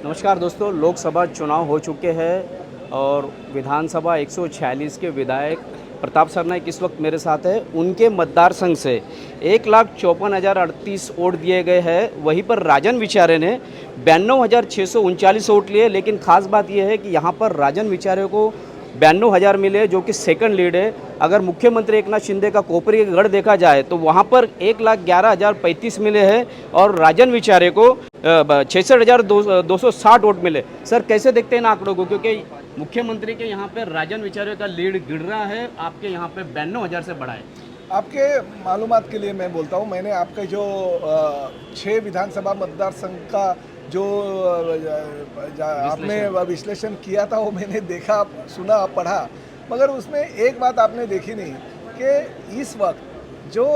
नमस्कार दोस्तों, लोकसभा चुनाव हो चुके हैं और विधानसभा 146 के विधायक प्रताप सरनाईक इस वक्त मेरे साथ है। उनके मतदार संघ से 1,54,038 वोट दिए गए हैं। वहीं पर राजन विचारे ने 92,639 वोट लिए। लेकिन खास बात यह है कि यहाँ पर राजन विचारे को 92,000 मिले, जो कि सेकंड लीड है। अगर मुख्यमंत्री एकनाथ शिंदे का कोपरी का गढ़ देखा जाए तो वहाँ पर 1,11,035 मिले हैं और राजन विचारे को 66,260 वोट मिले। सर, कैसे देखते हैं इन आंकड़ों को, क्योंकि मुख्यमंत्री के यहाँ पे राजन विचारे का लीड गिर रहा है, आपके यहाँ पे 92,000 से बढ़ा है। आपके मालूमात के लिए मैं बोलता हूँ, मैंने आपके जो 6 विधानसभा मतदार संघ का जो आपने विश्लेषण किया था वो मैंने देखा, सुना, पढ़ा, मगर उसमें एक बात आपने देखी नहीं कि इस वक्त जो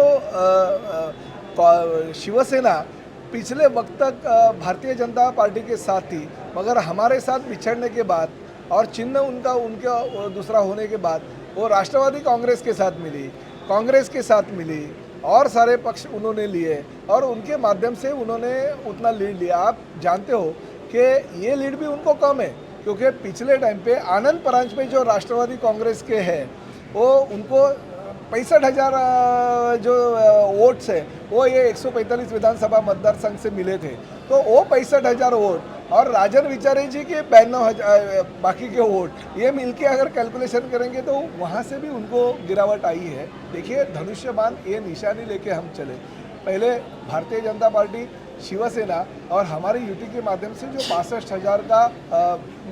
शिवसेना पिछले वक्त तक भारतीय जनता पार्टी के साथ थी, मगर हमारे साथ बिछड़ने के बाद और चिन्ह उनका दूसरा होने के बाद वो राष्ट्रवादी कांग्रेस के साथ मिली, कांग्रेस के साथ मिली और सारे पक्ष उन्होंने लिए और उनके माध्यम से उन्होंने उतना लीड लिया। आप जानते हो कि ये लीड भी उनको कम है, क्योंकि पिछले टाइम पे आनंद परांज में जो राष्ट्रवादी कांग्रेस के हैं वो उनको 65,000 जो वोट्स है वो ये 145 विधानसभा मतदार संघ से मिले थे, तो वो 65,000 वोट और राजन विचारे जी के 92,000 बाकी के वोट ये मिलके अगर कैलकुलेशन करेंगे तो वहाँ से भी उनको गिरावट आई है। देखिए, धनुष्य बाण ये निशानी लेके हम चले। पहले भारतीय जनता पार्टी, शिवसेना और हमारी यूटी के माध्यम से जो 62,000 का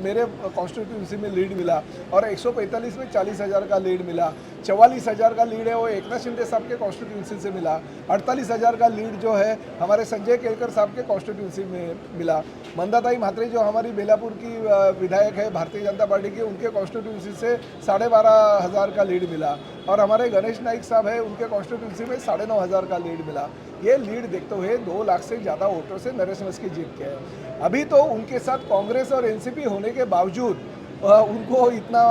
मेरे कॉन्स्टिट्यूंसी में लीड मिला और 145 में 40,000 का लीड मिला, 44,000 का लीड है वो एकनाथ शिंदे साहब के कॉन्स्टिट्यूंसी से मिला, 48,000 का लीड जो है हमारे संजय केलकर साहब के कॉन्स्टिट्यूंसी में मिला, मंदाताई म्हात्रे जो हमारी बेलापुर की विधायक है भारतीय जनता पार्टी के, उनके कॉन्स्टिट्यूंसी से 12,500 का लीड मिला और हमारे गणेश नाइक साहब है उनके कॉन्स्टिट्यूंसी में 9,500 का लीड मिला। ये लीड देखते हुए 2 लाख से ज़्यादा वोटों से नरेश मस्की जीत के है। अभी तो उनके साथ कांग्रेस और एनसीपी होने के बावजूद उनको इतना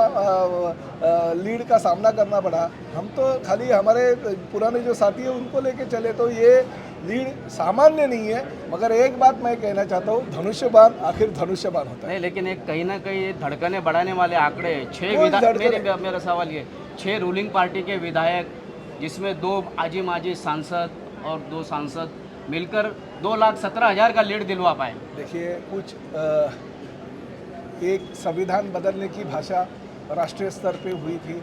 लीड का सामना करना पड़ा। हम तो खाली हमारे पुराने जो साथी हैं उनको लेके चले तो ये लीड सामान्य नहीं है, मगर एक बात मैं कहना चाहता हूँ, धनुष्य बाण आखिर धनुष्य बाण होता है। नहीं, लेकिन एक कहीं ना कहीं धड़कने बढ़ाने वाले आंकड़े 6 मेरा सवाल ये 6 रूलिंग पार्टी के विधायक, जिसमें 2 आजी सांसद और 2 सांसद मिलकर 2,17,000 का लीड दिलवा पाए। देखिए, कुछ एक संविधान बदलने की भाषा राष्ट्रीय स्तर पे हुई थी,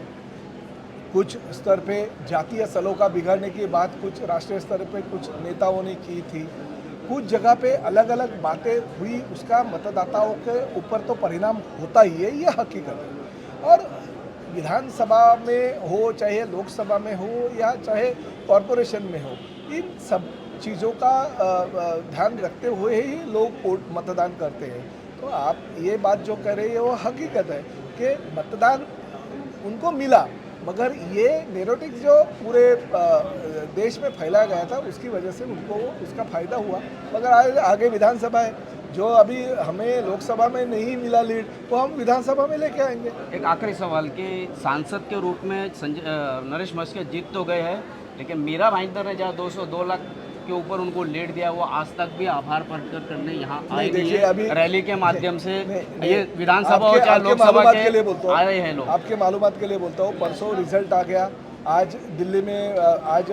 कुछ स्तर पे जातीय सलोखा बिगड़ने की बात कुछ राष्ट्रीय स्तर पे कुछ नेताओं ने की थी, कुछ जगह पे अलग अलग बातें हुई, उसका मतदाताओं के ऊपर तो परिणाम होता ही है, ये हकीकत है। और विधानसभा में हो चाहे लोकसभा में हो या चाहे कॉरपोरेशन में हो, इन सब चीज़ों का ध्यान रखते हुए ही लोग मतदान करते हैं। तो आप ये बात जो कह रहे हैं वो हकीकत है कि मतदान उनको मिला, मगर ये नैरेटिव जो पूरे देश में फैलाया गया था उसकी वजह से उनको उसका फ़ायदा हुआ। मगर आगे विधानसभा है, जो अभी हमें लोकसभा में नहीं मिला लीड तो हम विधानसभा में लेके आएंगे। एक आखिरी सवाल कि सांसद के रूप में नरेश मस्के जीत तो गए हैं, लेकिन मीरा भाईंदर ने जहाँ 202 लाख के ऊपर उनको लीड दिया, वो आज तक भी आभार प्रकट करने यहाँ आए नहीं है। रैली के माध्यम से ये विधानसभा हो चाहे लोकसभा के आए हैं लोग। आपके मालूमात के लिए बोलता हूँ, परसों रिजल्ट आ गया, आज दिल्ली में आज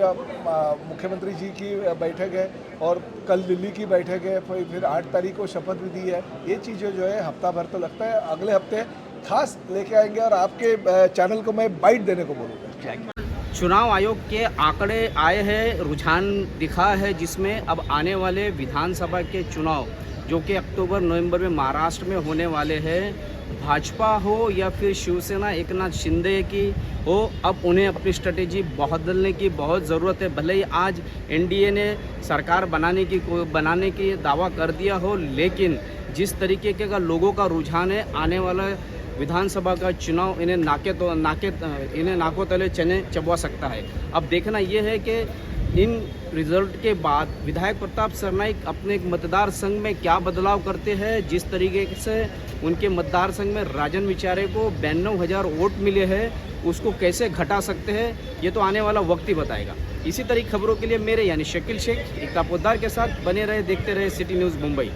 मुख्यमंत्री जी की बैठक है और कल दिल्ली की बैठक है, फिर 8 तारीख को शपथ विधि है। ये चीज़ें जो है हफ्ता भर तो लगता है, अगले हफ्ते खास लेके आएंगे और आपके चैनल को मैं बाइट देने को बोलूँगा। चुनाव आयोग के आंकड़े आए हैं, रुझान दिखा है, जिसमें अब आने वाले विधानसभा के चुनाव जो कि अक्टूबर-नवंबर में महाराष्ट्र में होने वाले हैं, भाजपा हो या फिर शिवसेना एकनाथ शिंदे की हो, अब उन्हें अपनी स्ट्रेटेजी बदलने की बहुत ज़रूरत है। भले ही आज एनडीए ने सरकार बनाने की दावा कर दिया हो, लेकिन जिस तरीके का लोगों का रुझान है, आने वाला विधानसभा का चुनाव इन्हें नाकों तले चने चबवा सकता है। अब देखना यह है कि इन रिजल्ट के बाद विधायक प्रताप सरनाईक अपने मतदार संघ में क्या बदलाव करते हैं। जिस तरीके से उनके मतदार संघ में राजन विचारे को 92,000 वोट मिले हैं, उसको कैसे घटा सकते हैं, ये तो आने वाला वक्त ही बताएगा। इसी तरह खबरों के लिए मेरे यानी शकील शेख एक पोद्दार के साथ बने रहे, देखते रहे सिटी न्यूज़ मुंबई।